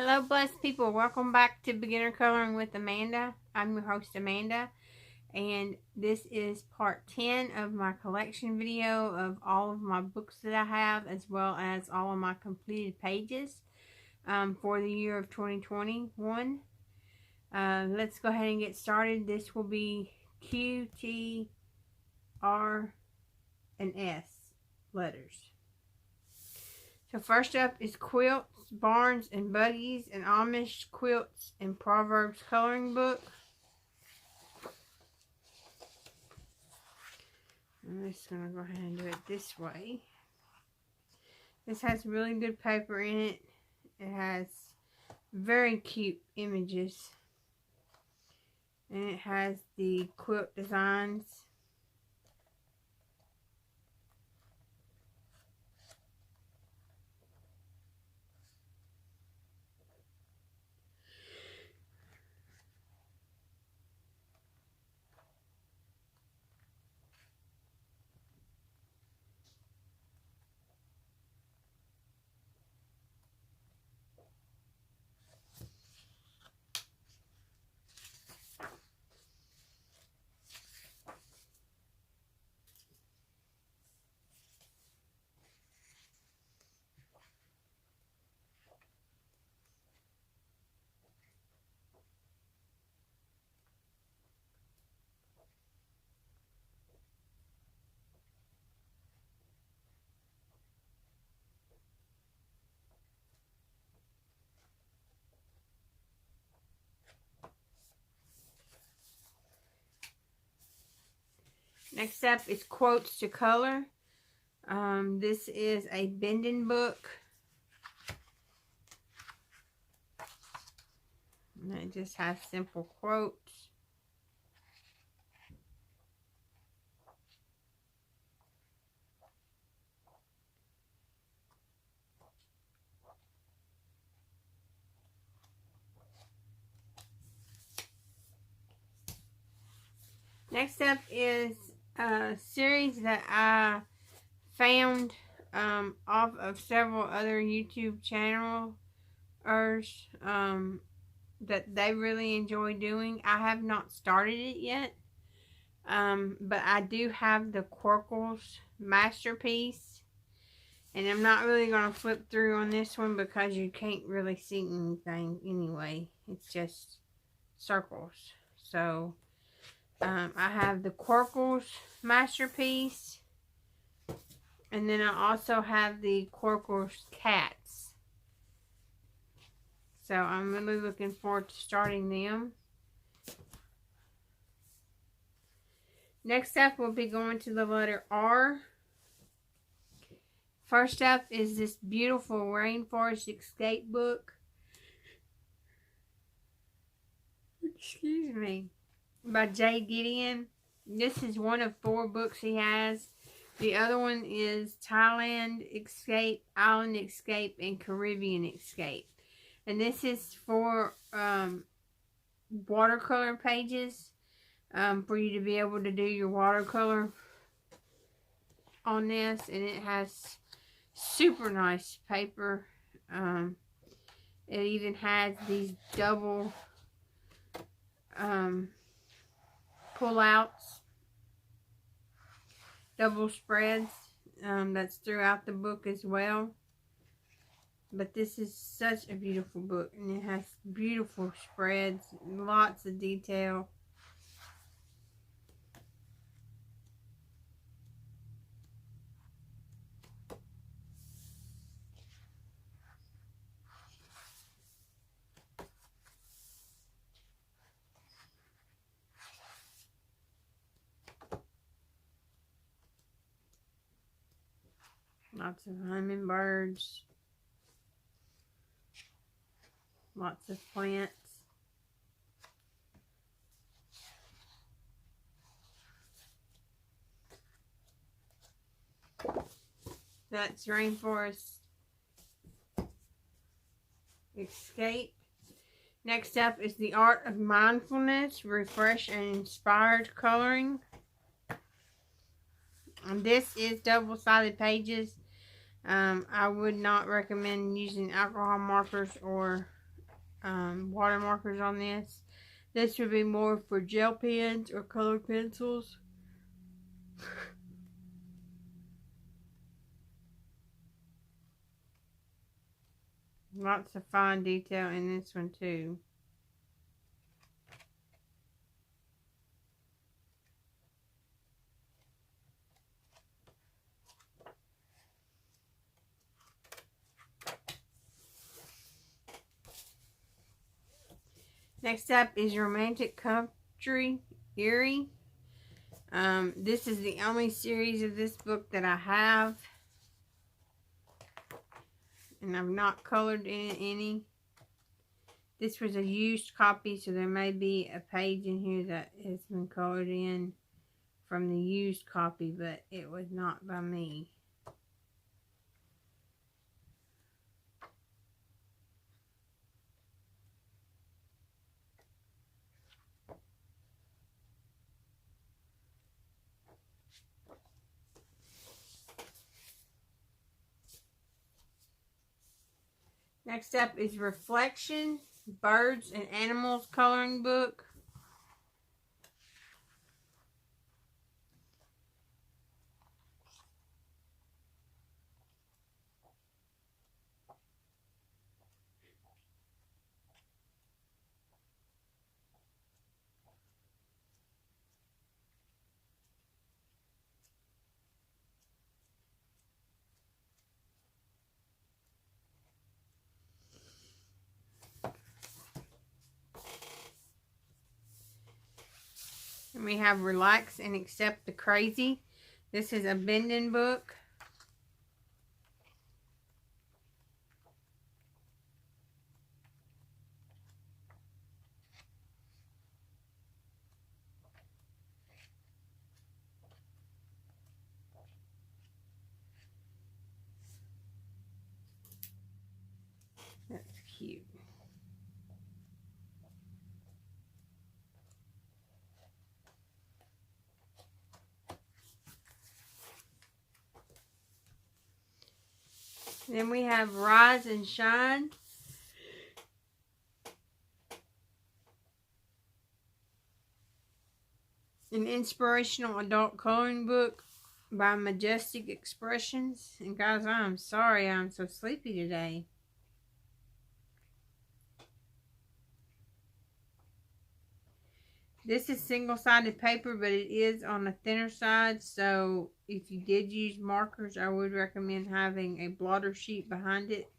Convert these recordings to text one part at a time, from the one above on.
Hello, blessed people. Welcome back to Beginner Coloring with Amanda. I'm your host, Amanda, and this is part 10 of my collection video of all of my books that I have, as well as all of my completed pages for the year of 2021. Let's go ahead and get started. This will be Q, T, R, and S letters. So first up is Quilts, Barns and Buggies, and Amish Quilts and Proverbs coloring book. I'm just going to go ahead and do it this way. This has really good paper in it. It has very cute images. And it has the quilt designs. Next up is Quotes to Color. This is a bending book. And it just has simple quotes. Next up is a series that I found off of several other YouTube channels that they really enjoy doing. I have not started it yet, but I do have the Quirkles Masterpiece, and I'm not really going to flip through on this one because you can't really see anything anyway. It's just circles. So I have the Quirkles Masterpiece, and then I also have the Quirkles Cats. So I'm really looking forward to starting them. Next up, we'll be going to the letter R. First up is this beautiful Rainforest Escape book. Excuse me. By Jay Gideon. This is one of 4 books he has. The other one is Thailand Escape, Island Escape, and Caribbean Escape. And this is for watercolor pages, for you to be able to do your watercolor on this. And it has super nice paper. It even has these double pull-outs, double spreads, that's throughout the book as well. But this is such a beautiful book, and it has beautiful spreads, lots of detail. Lots of hummingbirds. Lots of plants. That's Rainforest Escape. Next up is The Art of Mindfulness, Refresh and Inspired Coloring. And this is double-sided pages. I would not recommend using alcohol markers or watermarkers on this. This would be more for gel pens or colored pencils. Lots of fine detail in this one too. Next up is Romantic Country Erie. This is the only series of this book that I have. And I've not colored in any. This was a used copy, so there may be a page in here that has been colored in from the used copy, but it was not by me. Next up is Reflection, Birds and Animals coloring book. And we have Relax and Accept the Crazy. This is a bending book. That's cute. Then we have Rise and Shine. An inspirational adult coloring book by Majestic Expressions. And guys, I'm sorry I'm so sleepy today. This is single-sided paper, but it is on the thinner side, so if you did use markers, I would recommend having a blotter sheet behind it.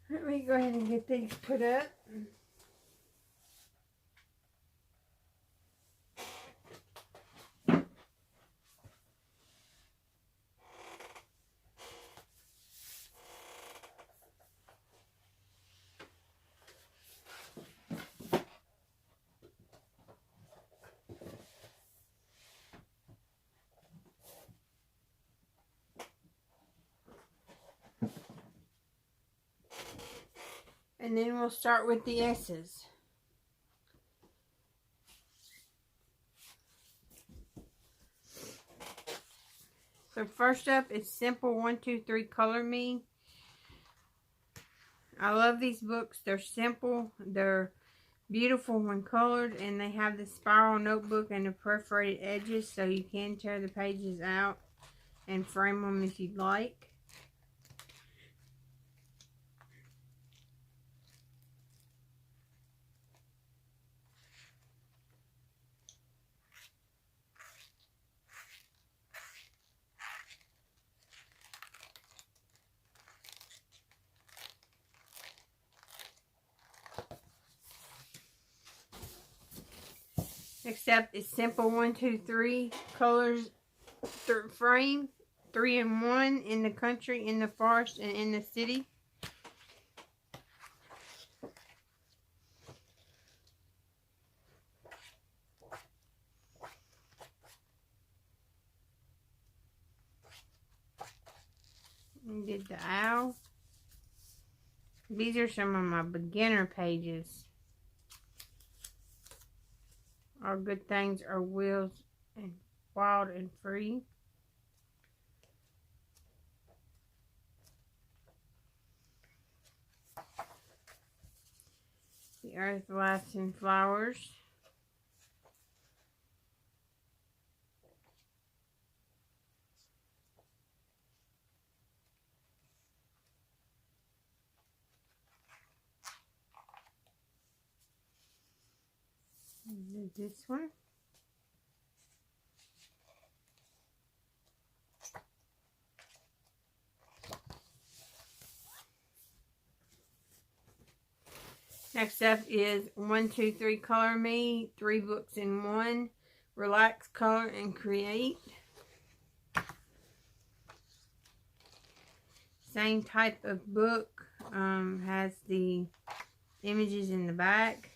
Let me go ahead and get these put up. And then we'll start with the S's. So first up is Simple 1, 2, 3 Color Me. I love these books. They're simple. They're beautiful when colored. And they have the spiral notebook and the perforated edges. So you can tear the pages out and frame them if you'd like. Next up is Simple 1, 2, 3 Colors Frame. 3 in 1 in the country, in the forest, and in the city. and did the owl. These are some of my beginner pages. All good things are wheels and wild and free. The earth, life, and flowers. And this one. Next up is 1, 2, 3 Color Me. 3 books in 1. Relax, color, and create. Same type of book. Has the images in the back.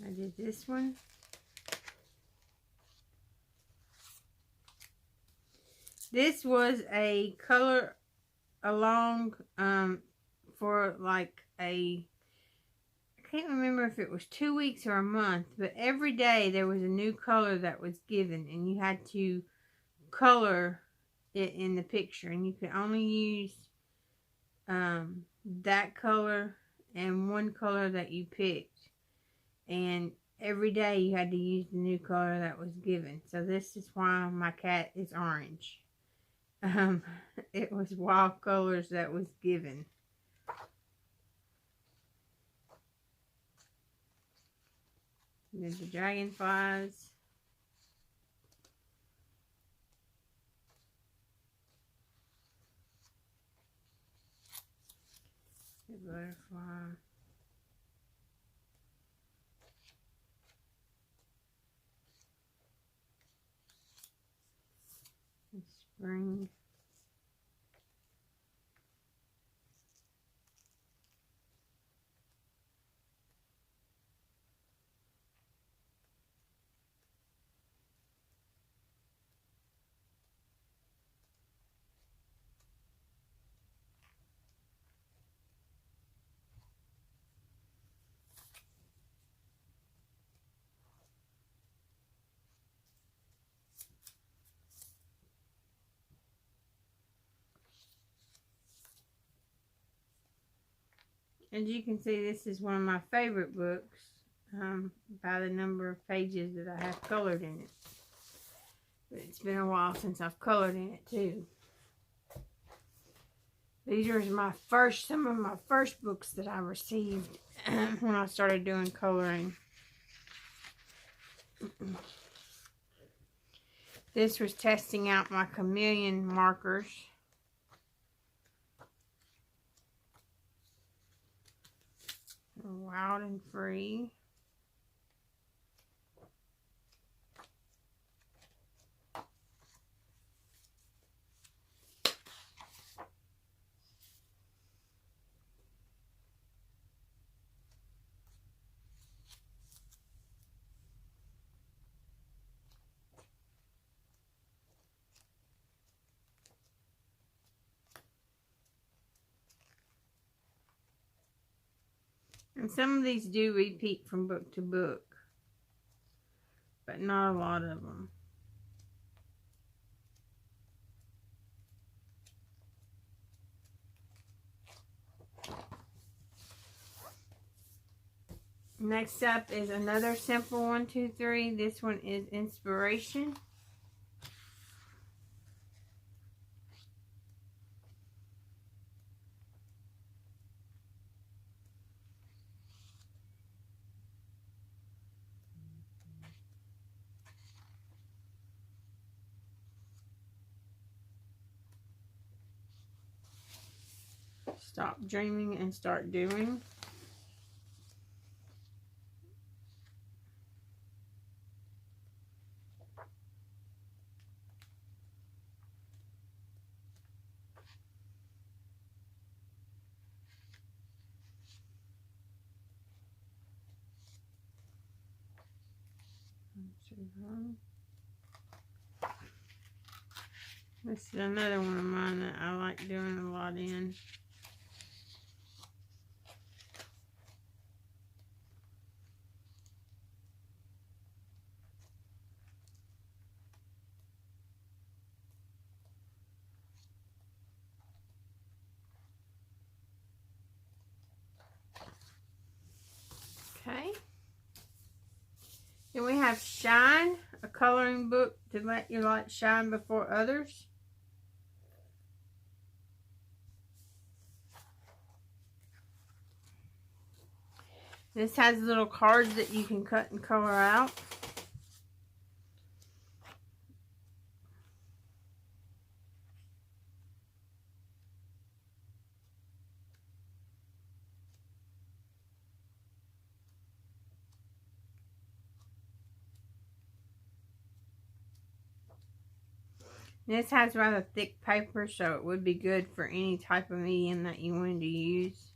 I did this one. This was a color along for like I can't remember if it was 2 weeks or a month, but every day there was a new color that was given, and you had to color it in the picture, and you could only use that color and one color that you picked, and every day you had to use the new color that was given. So this is why my cat is orange. It was wild colors that was given. There's the dragonflies. The butterfly. The spring. As you can see, this is one of my favorite books by the number of pages that I have colored in it. But it's been a while since I've colored in it too. These are some of my first books that I received when I started doing coloring. This was testing out my chameleon markers. Wild and free. And some of these do repeat from book to book, but not a lot of them. Next up is another simple 1, 2, 3. This one is inspiration. Stop dreaming and start doing. This is another one of mine that I like doing a lot in. Okay. Then we have Shine, a coloring book to let your light shine before others. This has little cards that you can cut and color out. This has rather thick paper, so it would be good for any type of medium that you wanted to use.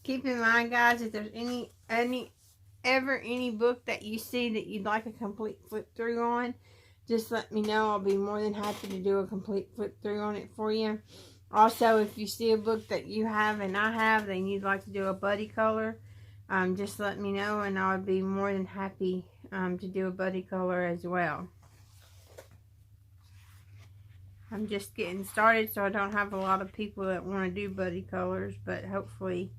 Keep in mind, guys, if there's ever any book that you see that you'd like a complete flip through on, just let me know. I'll be more than happy to do a complete flip through on it for you. Also, if you see a book that you have and I have, then you'd like to do a buddy color, just let me know, and I would be more than happy to do a buddy color as well. I'm just getting started, so I don't have a lot of people that want to do buddy colors, but hopefully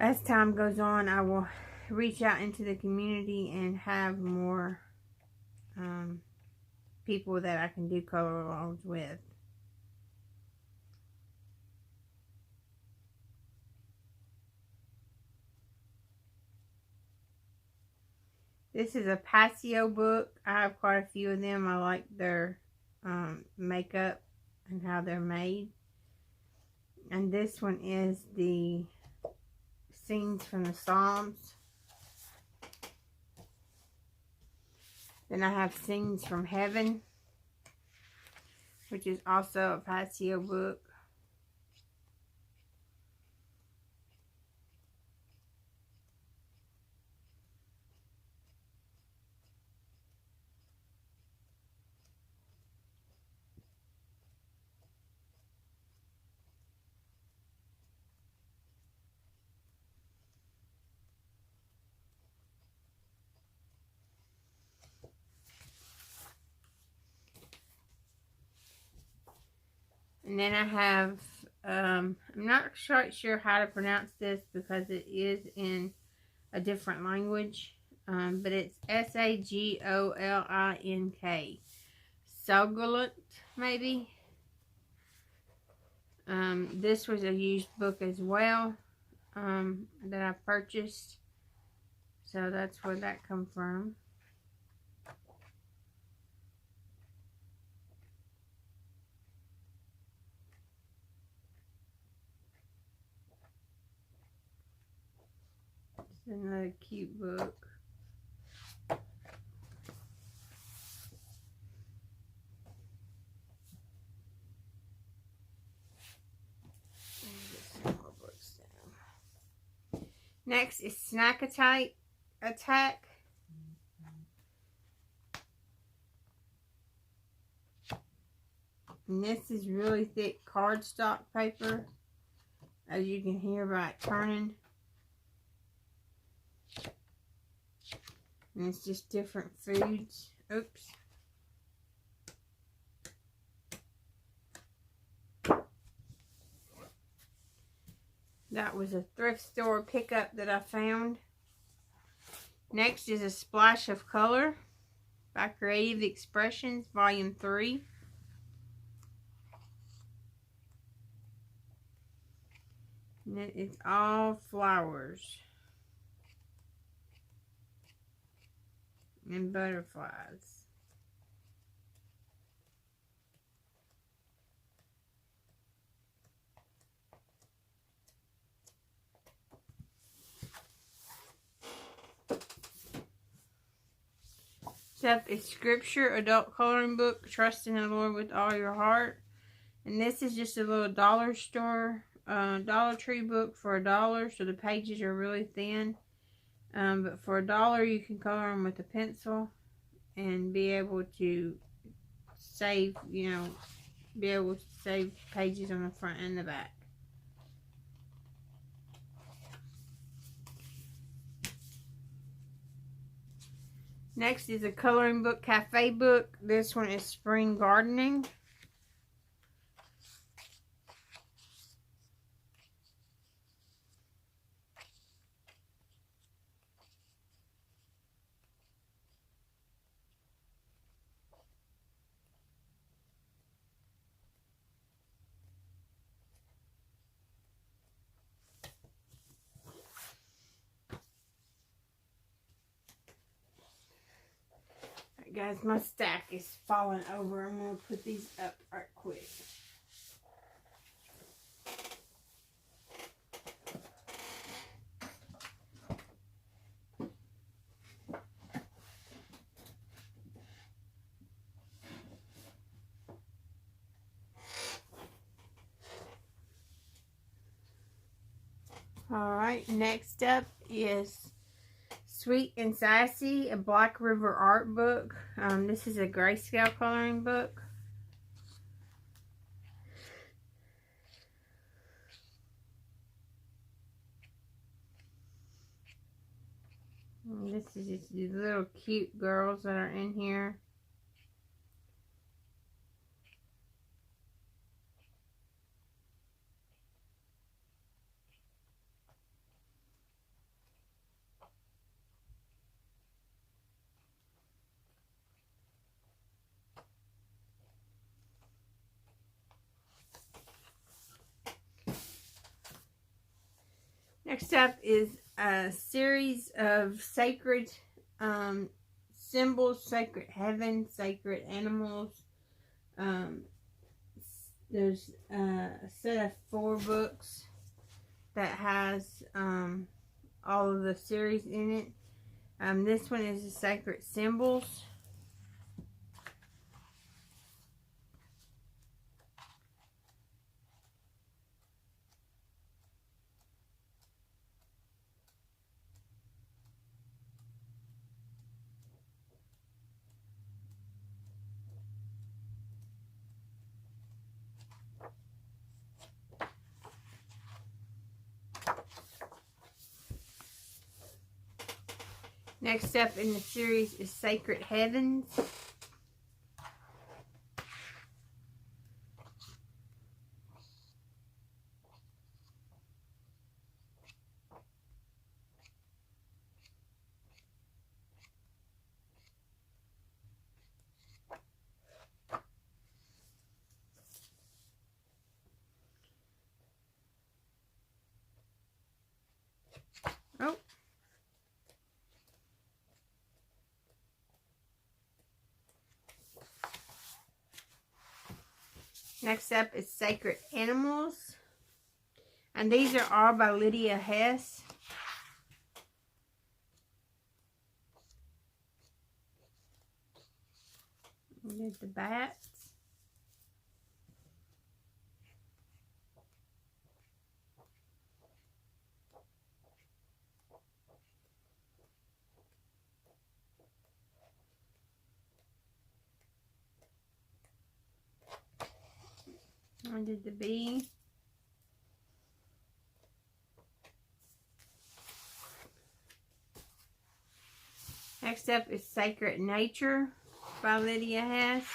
as time goes on, I will reach out into the community and have more people that I can do color alongs with. This is a Paseo book. I have quite a few of them. I like their makeup and how they're made. And this one is the scenes from the Psalms. Then I have Scenes from Heaven, which is also a Paseo book. And then I have, I'm not quite sure how to pronounce this because it is in a different language, but it's Sagolink. Sagolink, maybe. This was a used book as well that I purchased, so that's where that come from. Another cute book. Next is Snack Attack. And this is really thick cardstock paper, as you can hear by it turning. And it's just different foods. Oops. That was a thrift store pickup that I found. Next is A Splash of Color by Creative Expressions, Volume 3. And it is all flowers and butterflies. Stuff is Scripture Adult Coloring Book, Trust in the Lord with All Your Heart. And this is just a little dollar store, Dollar Tree book for $1, so the pages are really thin. But for $1 you can color them with a pencil and be able to save, you know, be able to save pages on the front and the back. Next is a coloring book cafe book. This one is Spring Gardening. Guys, my stack is falling over. I'm going to put these up right quick. Alright, next up is Sweet and Sassy, a Black River art book. This is a grayscale coloring book. And this is just these little cute girls that are in here. Next up is a series of sacred symbols, sacred heaven, sacred animals. There's a set of 4 books that has all of the series in it. This one is the sacred symbols. Next up in the series is Sacred Heavens. Oh. Next up is Sacred Animals. And these are all by Lydia Hess. There's the bats. I did the bee. Next up is Sacred Nature by Lydia Hess.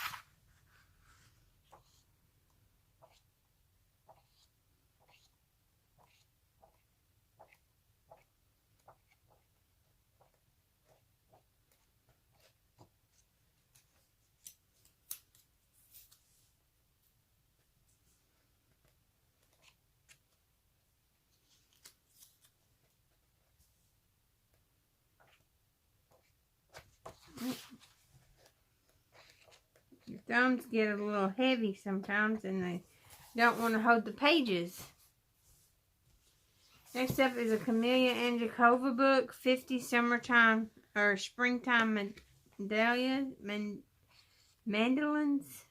Your thumbs get a little heavy sometimes and they don't want to hold the pages. Next up is a Camellia Angelova book, 50 Summertime or Springtime Mandolins.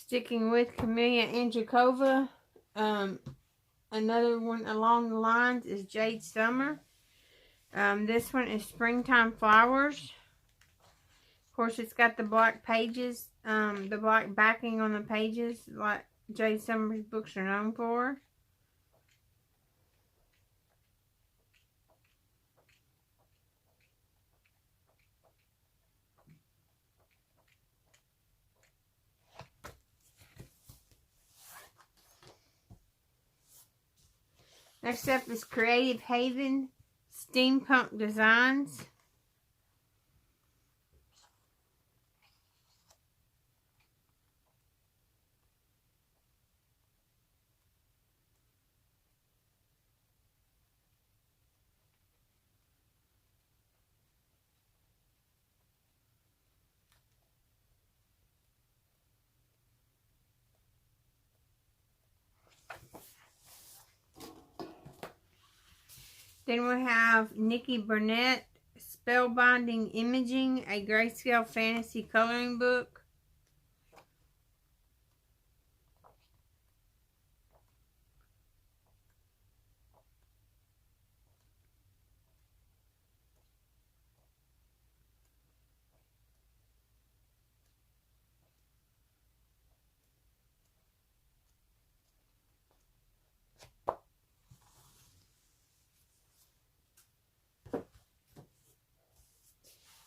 Sticking with Camellia Angelica, another one along the lines is Jade Summer. This one is Springtime Flowers. Of course, it's got the black pages, the black backing on the pages, like Jade Summer's books are known for. Next up is Creative Haven Steampunk Designs. Then we have Nikki Burnett, Spellbinding Imaging, a grayscale fantasy coloring book.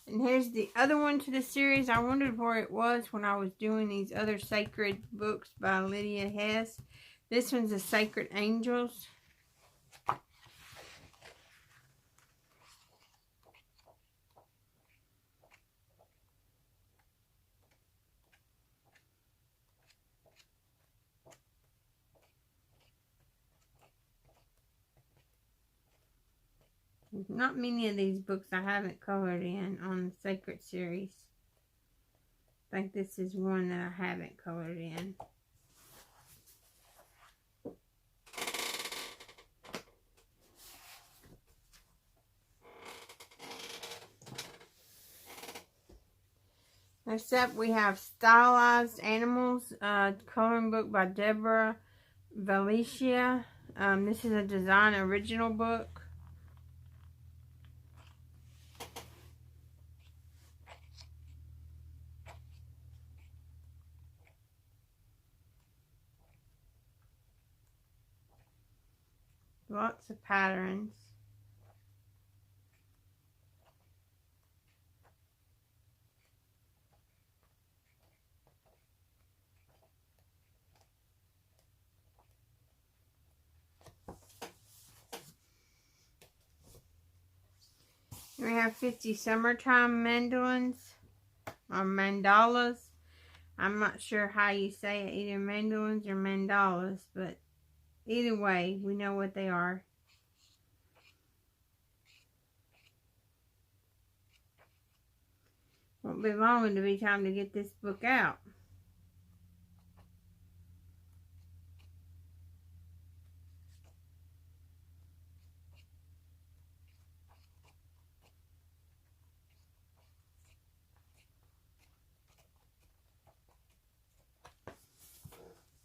And here's the other one to the series. I wondered where it was when I was doing these other sacred books by Lydia Hess. This one's the Sacred Angels. Not many of these books I haven't colored in on the Sacred series. I think this is one that I haven't colored in. Next up we have Stylized Animals, coloring book by Deborah Valicia. This is a design original book. Lots of patterns. We have 50 Summertime Mandolins, or Mandalas. I'm not sure how you say it, either mandolins or mandalas, but either way, we know what they are. Won't be long until be time to get this book out.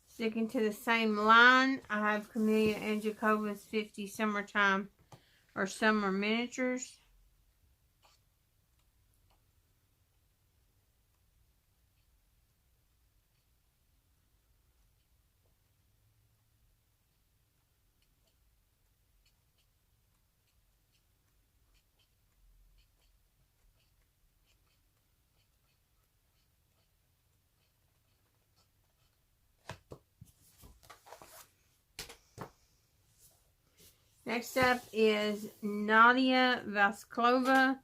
Sticking to the same line, I have Camellia Angelica's 50 Summertime or Summer Miniatures. Next up is Nadia Vasklova,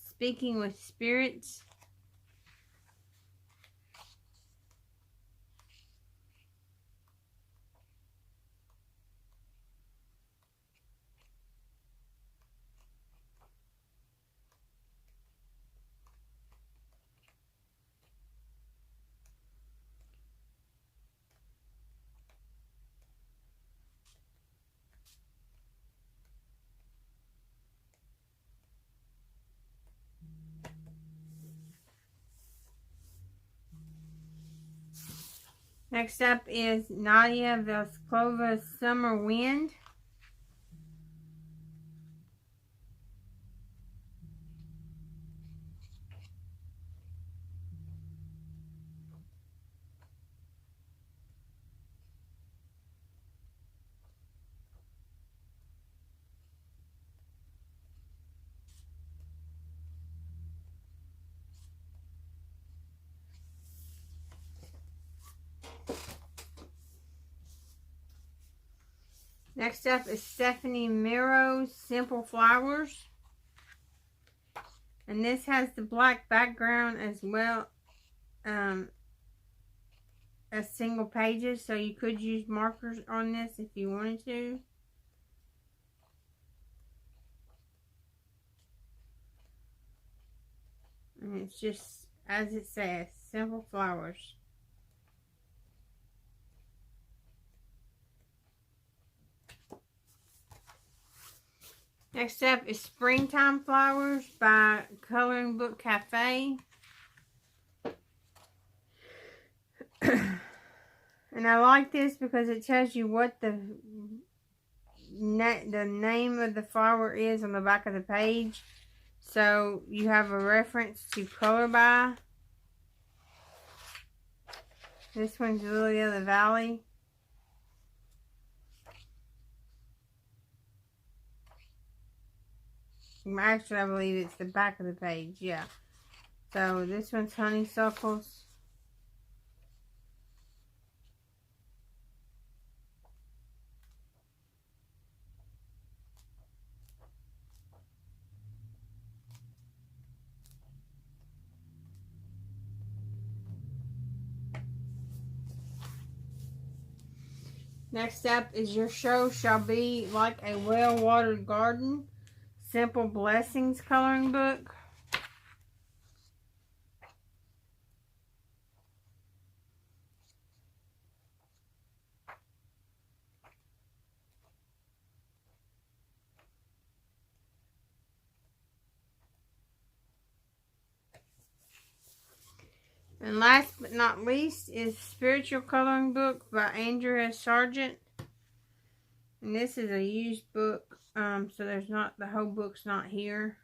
Speaking with Spirits. Next up is Nadia Vescova's Summer Wind. Next up is Stephanie Miro's Simple Flowers. And this has the black background as well as single pages. So you could use markers on this if you wanted to. And it's just, as it says, Simple Flowers. Next up is Springtime Flowers by Coloring Book Cafe. And I like this because it tells you what the name of the flower is on the back of the page. So you have a reference to color by. This one's Lily of the Valley. Actually, I believe it's the back of the page, yeah. So this one's Honeysuckles. Next up is Your Show Shall Be Like a Well-Watered Garden. Simple Blessings coloring book. And last but not least is Spiritual Coloring Book by Andrea Sargent. And this is a used book, so there's not, the whole book's not here.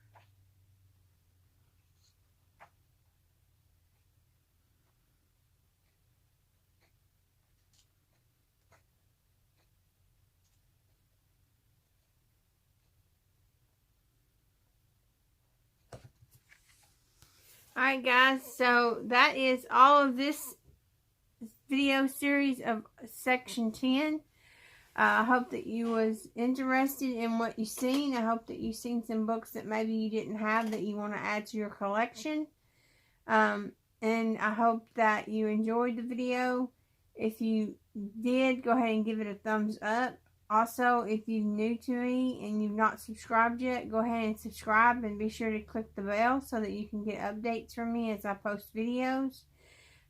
Alright guys, so that is all of this video series of section 10. I hope that you was interested in what you seen. I hope that you seen some books that maybe you didn't have that you want to add to your collection. And I hope that you enjoyed the video. If you did, go ahead and give it a thumbs up. Also, if you're new to me and you've not subscribed yet, go ahead and subscribe and be sure to click the bell so that you can get updates from me as I post videos.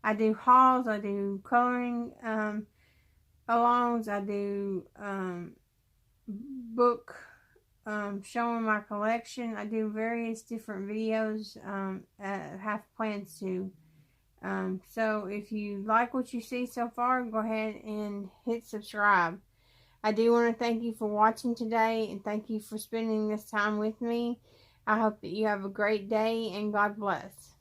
I do hauls, I do coloring alongs, I do book showing my collection. I do various different videos. I have plans to. So if you like what you see so far, go ahead and hit subscribe. I do want to thank you for watching today and thank you for spending this time with me. I hope that you have a great day and God bless.